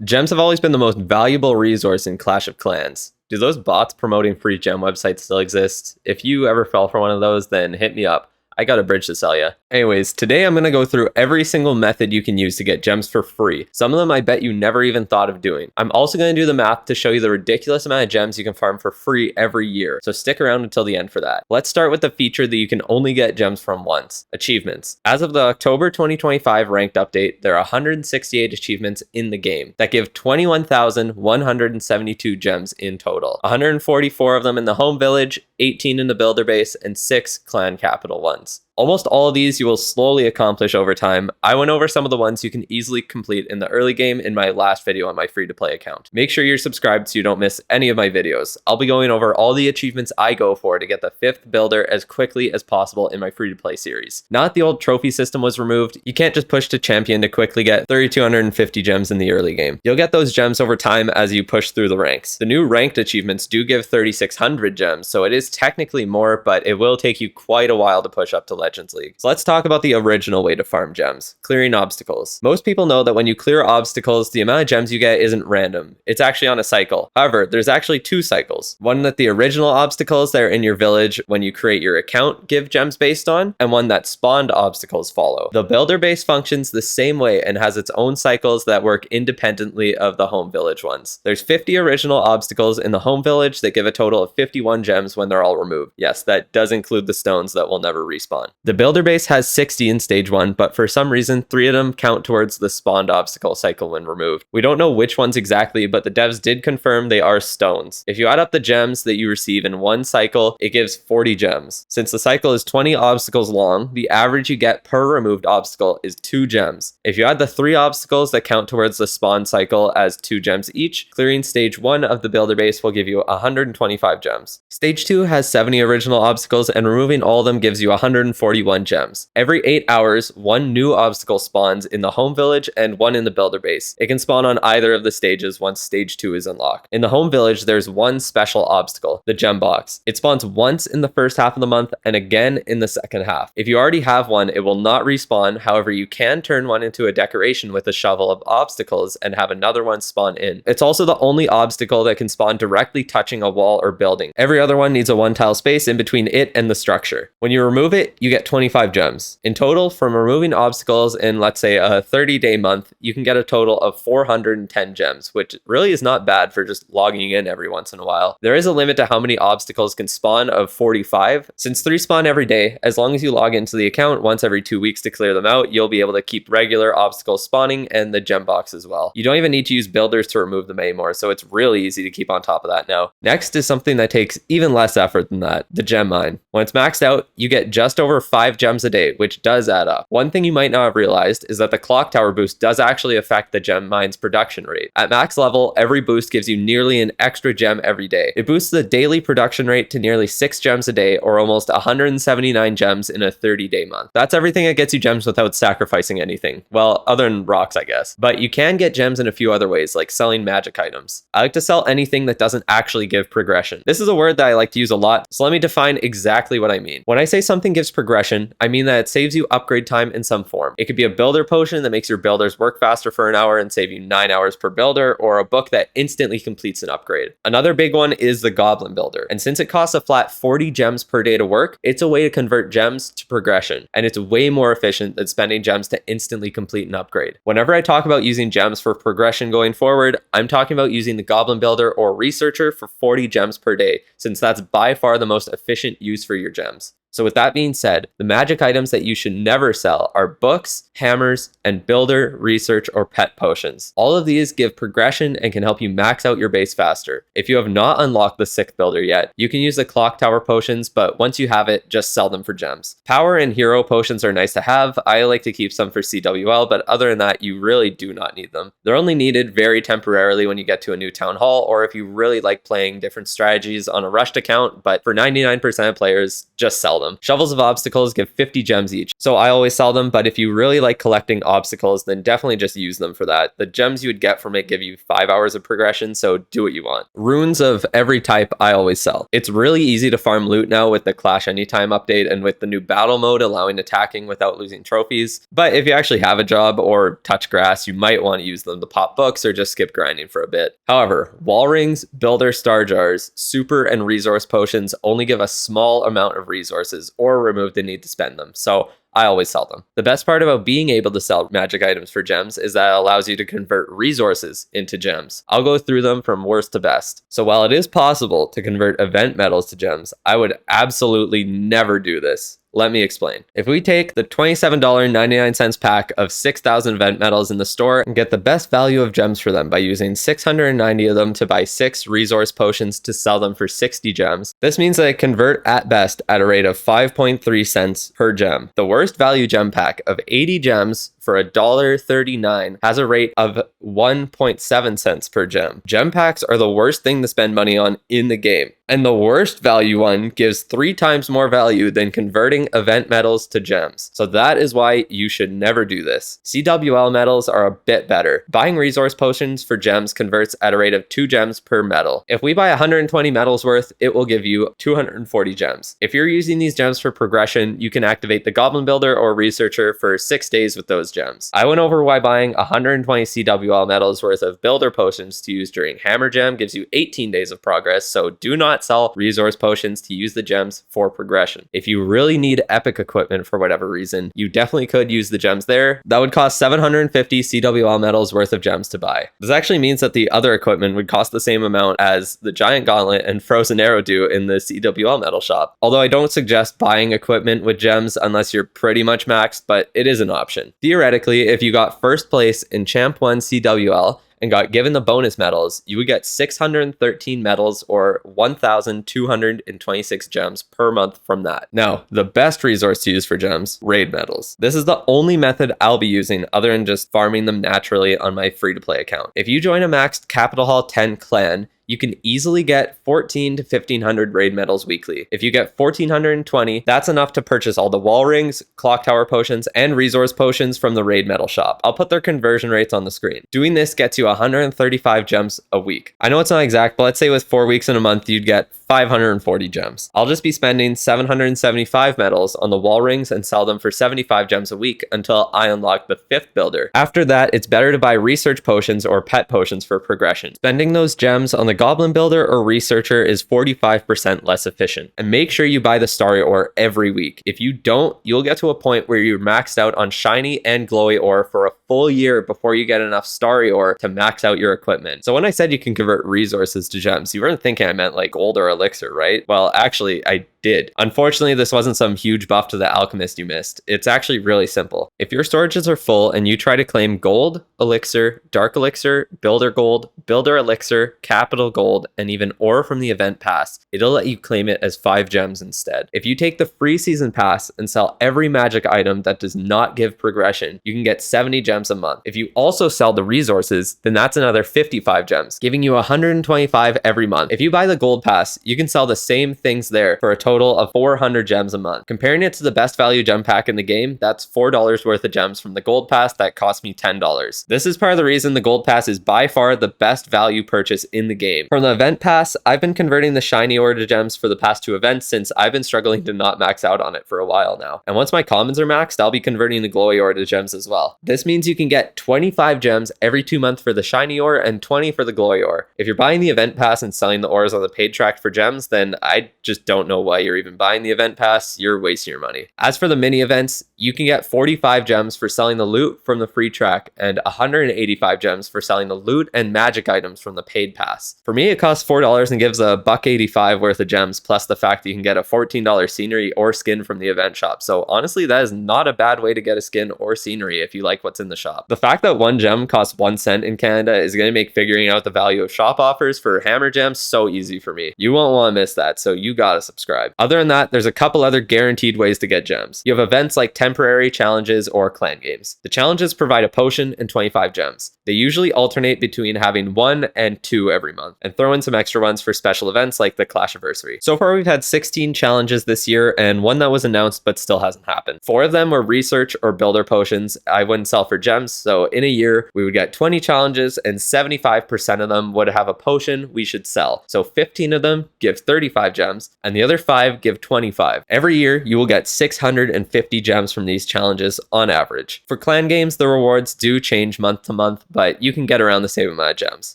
Gems have always been the most valuable resource in Clash of Clans. Do those bots promoting free gem websites still exist? If you ever fell for one of those, then hit me up. I got a bridge to sell you. Anyways, today I'm going to go through every single method you can use to get gems for free. Some of them I bet you never even thought of doing. I'm also going to do the math to show you the ridiculous amount of gems you can farm for free every year. So stick around until the end for that. Let's start with the feature that you can only get gems from once. Achievements. As of the October 2025 ranked update, there are 168 achievements in the game that give 21,172 gems in total. 144 of them in the home village, 18 in the builder base, and 6 clan capital ones. Almost all of these you will slowly accomplish over time. I went over some of the ones you can easily complete in the early game in my last video on my free-to-play account. Make sure you're subscribed so you don't miss any of my videos. I'll be going over all the achievements I go for to get the 5th builder as quickly as possible in my free-to-play series. Now that the old trophy system was removed, you can't just push to champion to quickly get 3,250 gems in the early game. You'll get those gems over time as you push through the ranks. The new ranked achievements do give 3,600 gems, so it is technically more, but it will take you quite a while to push up to Legends League. So let's talk about the original way to farm gems, clearing obstacles. Most people know that when you clear obstacles, the amount of gems you get isn't random. It's actually on a cycle. However, there's actually 2 cycles. One that the original obstacles that are in your village when you create your account give gems based on, and one that spawned obstacles follow. The builder base functions the same way and has its own cycles that work independently of the home village ones. There's 50 original obstacles in the home village that give a total of 51 gems when they're all removed. Yes, that does include the stones that will never respawn. The builder base has 60 in stage 1, but for some reason 3 of them count towards the spawned obstacle cycle when removed. We don't know which ones exactly, but the devs did confirm they are stones. If you add up the gems that you receive in one cycle, it gives 40 gems. Since the cycle is 20 obstacles long, the average you get per removed obstacle is 2 gems. If you add the 3 obstacles that count towards the spawn cycle as 2 gems each, clearing stage 1 of the builder base will give you 125 gems. Stage 2 has 70 original obstacles, and removing all of them gives you 141 gems. Every 8 hours, 1 new obstacle spawns in the home village and 1 in the builder base. It can spawn on either of the stages once stage 2 is unlocked. In the home village, there's 1 special obstacle, the gem box. It spawns once in the first half of the month and again in the second half. If you already have one, it will not respawn. However, you can turn one into a decoration with a shovel of obstacles and have another one spawn in. It's also the only obstacle that can spawn directly touching a wall or building. Every other one needs a 1 tile space in between it and the structure. When you remove it, you get 25 gems. In total, from removing obstacles in, let's say, a 30-day month, you can get a total of 410 gems, which really is not bad for just logging in every once in a while. There is a limit to how many obstacles can spawn of 45. Since 3 spawn every day, as long as you log into the account once every 2 weeks to clear them out, you'll be able to keep regular obstacles spawning and the gem box as well. You don't even need to use builders to remove them anymore, so it's really easy to keep on top of that now. Next is something that takes even less effort than that, the gem mine. When it's maxed out, you get just over 5 gems a day, which does add up. One thing you might not have realized is that the clock tower boost does actually affect the gem mine's production rate. At max level, every boost gives you nearly an extra gem every day. It boosts the daily production rate to nearly 6 gems a day, or almost 179 gems in a 30-day month. That's everything that gets you gems without sacrificing anything. Well, other than rocks, I guess. But you can get gems in a few other ways, like selling magic items. I like to sell anything that doesn't actually give progression. This is a word that I like to use a lot, so let me define exactly what I mean. When I say something gives progression, I mean that it saves you upgrade time in some form. It could be a builder potion that makes your builders work faster for an hour and save you 9 hours per builder, or a book that instantly completes an upgrade. Another big one is the Goblin Builder, and since it costs a flat 40 gems per day to work, it's a way to convert gems to progression, and it's way more efficient than spending gems to instantly complete an upgrade. Whenever I talk about using gems for progression going forward, I'm talking about using the Goblin Builder or Researcher for 40 gems per day, since that's by far the most efficient use for your gems. So with that being said, the magic items that you should never sell are books, hammers, and builder, research, or pet potions. All of these give progression and can help you max out your base faster. If you have not unlocked the 6th builder yet, you can use the clock tower potions, but once you have it, just sell them for gems. Power and hero potions are nice to have. I like to keep some for CWL, but other than that, you really do not need them. They're only needed very temporarily when you get to a new town hall, or if you really like playing different strategies on a rushed account, but for 99% of players, just sell them. them. Shovels of Obstacles give 50 gems each, so I always sell them, but if you really like collecting obstacles, then definitely just use them for that. The gems you would get from it give you 5 hours of progression, so do what you want. Runes of every type I always sell. It's really easy to farm loot now with the Clash Anytime update and with the new battle mode allowing attacking without losing trophies, but if you actually have a job or touch grass, you might want to use them to pop books or just skip grinding for a bit. However, wall rings, builder star jars, super and resource potions only give a small amount of resources or remove the need to spend them, so I always sell them. The best part about being able to sell magic items for gems is that it allows you to convert resources into gems. I'll go through them from worst to best. So while it is possible to convert event medals to gems, I would absolutely never do this. Let me explain. If we take the $27.99 pack of 6,000 event medals in the store and get the best value of gems for them by using 690 of them to buy 6 resource potions to sell them for 60 gems, this means that I convert at best at a rate of 5.3 cents per gem. The worst value gem pack of 80 gems for $1.39 has a rate of 1.7 cents per gem. Gem packs are the worst thing to spend money on in the game, and the worst value one gives 3 times more value than converting event medals to gems. So that is why you should never do this. CWL medals are a bit better. Buying resource potions for gems converts at a rate of 2 gems per medal. If we buy 120 medals worth, it will give you 240 gems. If you're using these gems for progression, you can activate the Goblin Builder or Researcher for 6 days with those gems. I went over why buying 120 CWL medals worth of builder potions to use during Hammer Gem gives you 18 days of progress, so do not sell resource potions to use the gems for progression. If you really need epic equipment for whatever reason, you definitely could use the gems there. That would cost 750 CWL medals worth of gems to buy. This actually means that the other equipment would cost the same amount as the Giant Gauntlet and Frozen Arrow do in the CWL medal shop. Although I don't suggest buying equipment with gems unless you're pretty much maxed, but it is an option. Theoretically, if you got first place in Champ 1 CWL and got given the bonus medals, you would get 613 medals or 1,226 gems per month from that. Now, the best resource to use for gems, raid medals. This is the only method I'll be using other than just farming them naturally on my free-to-play account. If you join a maxed Capital Hall 10 clan, you can easily get 14 to 1,500 raid medals weekly. If you get 1,420, that's enough to purchase all the wall rings, clock tower potions, and resource potions from the raid medal shop. I'll put their conversion rates on the screen. Doing this gets you 135 gems a week. I know it's not exact, but let's say with 4 weeks in a month, you'd get 540 gems. I'll just be spending 775 medals on the wall rings and sell them for 75 gems a week until I unlock the 5th builder. After that, it's better to buy research potions or pet potions for progression. Spending those gems on the Goblin Builder or Researcher is 45% less efficient. And make sure you buy the Starry Ore every week. If you don't, you'll get to a point where you're maxed out on Shiny and Glowy Ore for a full year before you get enough Starry Ore to max out your equipment. So when I said you can convert resources to gems, you weren't thinking I meant like gold or elixir, right? Well, actually, I did. Unfortunately, this wasn't some huge buff to the alchemist you missed. It's actually really simple. If your storages are full and you try to claim gold, elixir, dark elixir, builder gold, builder elixir, capital gold, and even ore from the event pass, it'll let you claim it as 5 gems instead. If you take the free season pass and sell every magic item that does not give progression, you can get 70 gems a month. If you also sell the resources, then that's another 55 gems, giving you 125 every month. If you buy the gold pass, you can sell the same things there for a total of 400 gems a month. Comparing it to the best value gem pack in the game, that's $4 worth of gems from the gold pass that cost me $10. This is part of the reason the gold pass is by far the best value purchase in the game. From the event pass, I've been converting the shiny ore to gems for the past 2 events since I've been struggling to not max out on it for a while now. And once my commons are maxed, I'll be converting the glowy ore to gems as well. This means you can get 25 gems every 2 months for the shiny ore and 20 for the glowy ore. If you're buying the event pass and selling the ores on the paid track for gems, then I just don't know why you're even buying the event pass. You're wasting your money. As for the mini events, you can get 45 gems for selling the loot from the free track and 185 gems for selling the loot and magic items from the paid pass. For me, it costs $4 and gives a $1.85 worth of gems, plus the fact that you can get a $14 scenery or skin from the event shop. So honestly, that is not a bad way to get a skin or scenery if you like what's in the shop. The fact that 1 gem costs 1 cent in Canada is going to make figuring out the value of shop offers for Hammer Gems so easy for me. You won't want to miss that, so you gotta subscribe. Other than that, there's a couple other guaranteed ways to get gems. You have events like temporary challenges or clan games. The challenges provide a potion and 25 gems. They usually alternate between having 1 and 2 every month, and throw in some extra ones for special events like the Clashiversary. So far, we've had 16 challenges this year, and one that was announced but still hasn't happened. 4 of them were research or builder potions I wouldn't sell for gems, so in a year, we would get 20 challenges, and 75% of them would have a potion we should sell. So 15 of them give 35 gems, and the other 5 give 25. Every year, you will get 650 gems from these challenges on average. For clan games, the rewards do change month to month, but you can get around the same amount of gems.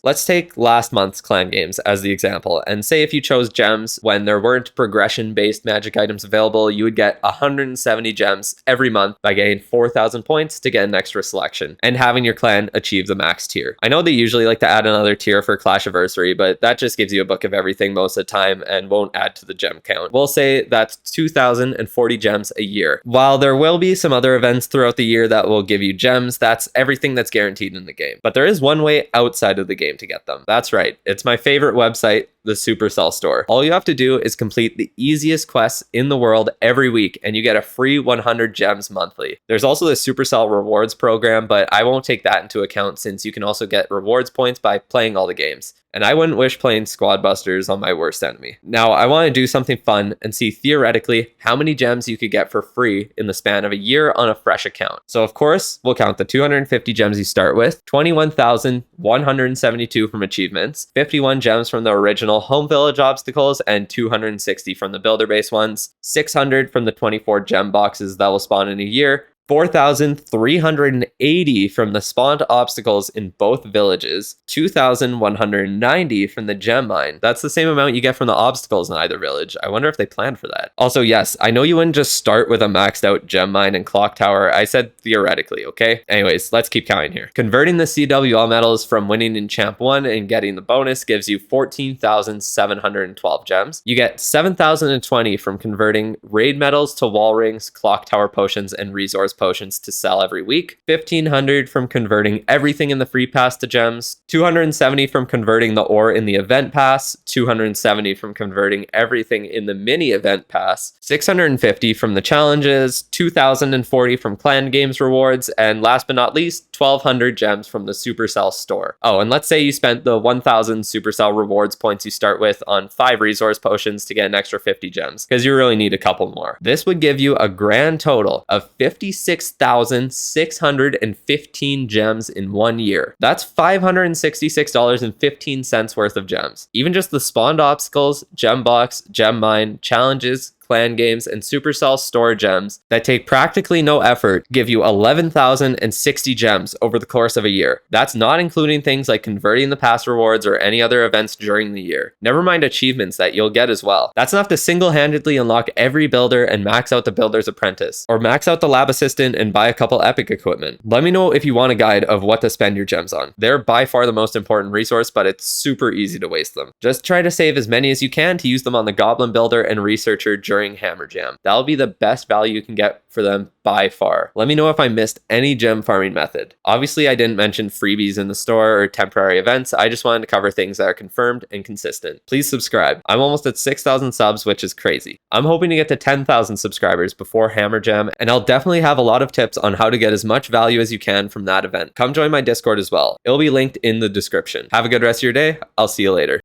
Let's take last month's clan games as the example, and say if you chose gems when there weren't progression-based magic items available, you would get 170 gems every month by getting 4,000 points to get an extra selection, and having your clan achieve the max tier. I know they usually like to add another tier for Clashiversary, but that just gives you a book of everything most of the time and won't add to the gem count. We'll say that's 2,040 gems a year. While there will be some other events throughout the year that will give you gems, that's everything that's guaranteed in the game. But there is one way outside of the game to get them. That's right, it's my favorite website, the Supercell store. All you have to do is complete the easiest quests in the world every week, and you get a free 100 gems monthly. There's also the Supercell rewards program, but I won't take that into account since you can also get rewards points by playing all the games. And I wouldn't wish playing Squad Busters on my worst enemy. Now, I want to do something fun and see theoretically how many gems you could get for free in the span of a year on a fresh account. So of course, we'll count the 250 gems you start with, 21,172 from achievements, 51 gems from the original home village obstacles, and 260 from the builder base ones, 600 from the 24 gem boxes that will spawn in a year, 4,380 from the spawned obstacles in both villages, 2,190 from the gem mine. That's the same amount you get from the obstacles in either village. I wonder if they planned for that. Also, yes, I know you wouldn't just start with a maxed out gem mine and clock tower. I said theoretically, okay? Anyways, let's keep counting here. Converting the CWL medals from winning in Champ 1 and getting the bonus gives you 14,712 gems. You get 7,020 from converting raid medals to wall rings, clock tower potions, and resource potions to sell every week, 1,500 from converting everything in the free pass to gems, 270 from converting the ore in the event pass, 270 from converting everything in the mini event pass, 650 from the challenges, 2,040 from clan games rewards, and last but not least, 1,200 gems from the Supercell store. Oh, and let's say you spent the 1,000 Supercell rewards points you start with on 5 resource potions to get an extra 50 gems, because you really need a couple more. This would give you a grand total of 56,615 gems in 1 year. That's $566.15 worth of gems. Even just the spawned obstacles, gem box, gem mine, challenges, clan games, and Supercell store gems that take practically no effort give you 11,060 gems over the course of a year. That's not including things like converting the pass rewards or any other events during the year. Never mind achievements that you'll get as well. That's enough to single-handedly unlock every builder and max out the builder's apprentice, or max out the lab assistant and buy a couple epic equipment. Let me know if you want a guide of what to spend your gems on. They're by far the most important resource, but it's super easy to waste them. Just try to save as many as you can to use them on the Goblin Builder and Researcher during Hammer Jam. That'll be the best value you can get for them by far. Let me know if I missed any gem farming method. Obviously, I didn't mention freebies in the store or temporary events. I just wanted to cover things that are confirmed and consistent. Please subscribe. I'm almost at 6,000 subs, which is crazy. I'm hoping to get to 10,000 subscribers before Hammer Jam, and I'll definitely have a lot of tips on how to get as much value as you can from that event. Come join my Discord as well. It'll be linked in the description. Have a good rest of your day. I'll see you later.